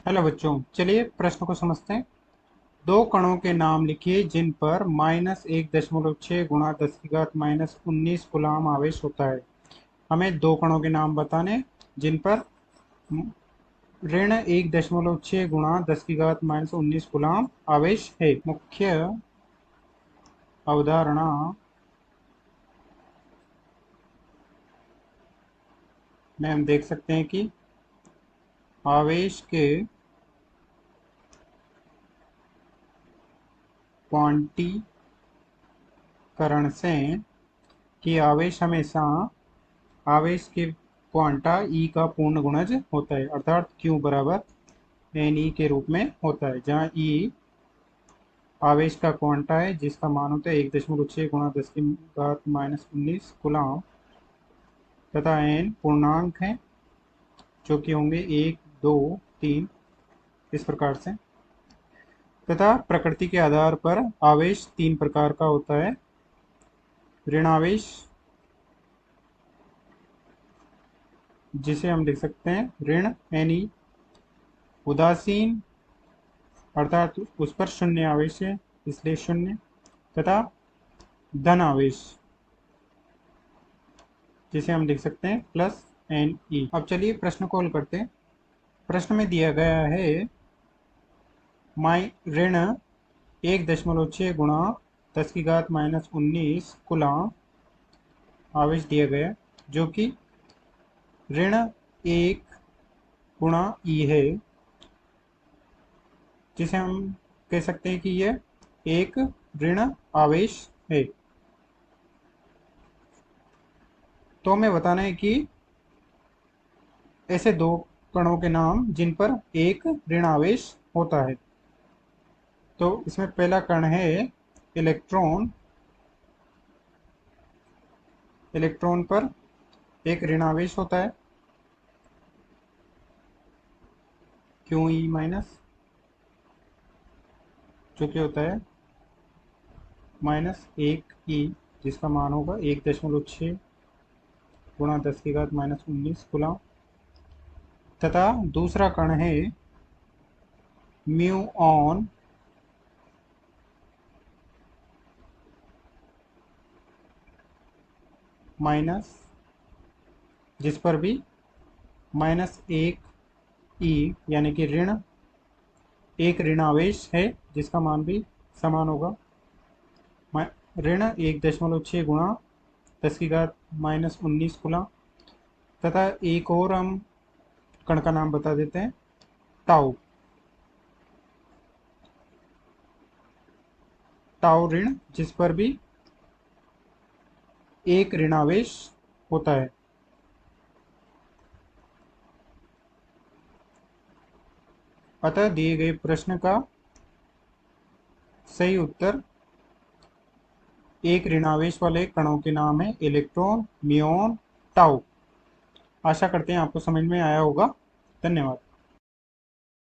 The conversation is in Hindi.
हेलो बच्चों, चलिए प्रश्न को समझते हैं। दो कणों के नाम लिखिए जिन पर -1.6 गुणा 10⁻⁻19 कूलाम आवेश होता है। हमें दो कणों के नाम बताने जिन पर -1.6 गुणा 10⁻⁻19 कूलाम आवेश है। मुख्य अवधारणा में हम देख सकते हैं कि आवेश के क्वांटीकरण से कि आवेश हमेशा आवेश के क्वांटा ई का पूर्ण गुणज होता है, अर्थात Q बराबर एन ई के रूप में होता है, जहाँ ई आवेश का क्वांटा है जिसका मान होता है 1.6 गुणा 10⁻⁻19 कूलाम तथा एन पूर्णांक है जो कि होंगे 1, 2, 3 इस प्रकार से। तथा प्रकृति के आधार पर आवेश तीन प्रकार का होता है। ऋणावेश, जिसे हम लिख सकते हैं ऋण एन, उदासीन अर्थात उस पर शून्य आवेश है इसलिए शून्य, तथा धन आवेश जिसे हम लिख सकते हैं +NE। अब चलिए प्रश्न को हल करते हैं। प्रश्न में दिया गया है ऋण 1.6 गुणा 10⁻⁻19 कूलाम आवेश दिया गया जो कि ऋण 1 गुणा ई है, जिसे हम कह सकते हैं कि यह एक ऋण आवेश है। तो हमें बताना है कि ऐसे दो कणों के नाम जिन पर एक ऋण आवेश होता है। तो इसमें पहला कण है इलेक्ट्रॉन। इलेक्ट्रॉन पर एक ऋण आवेश होता है QE-, जो कि होता है -1E, जिसका मान होगा 1.6 गुणा 10⁻⁻19 कूलाम। तथा दूसरा कण है म्यूऑन। माइनस, जिस पर भी -1E यानी कि ऋण एक ऋण आवेश है जिसका मान भी समान होगा ऋण 1.6 गुणा 10⁻⁻19 कूलाम। तथा एक और हम कण का नाम बता देते हैं टाउ। टाउ ऋण, जिस पर भी एक ऋण आवेश होता है। अतः दिए गए प्रश्न का सही उत्तर एक ऋणावेश वाले कणों के नाम है इलेक्ट्रॉन, म्यूऑन, टाउ। आशा करते हैं आपको समझ में आया होगा। धन्यवाद।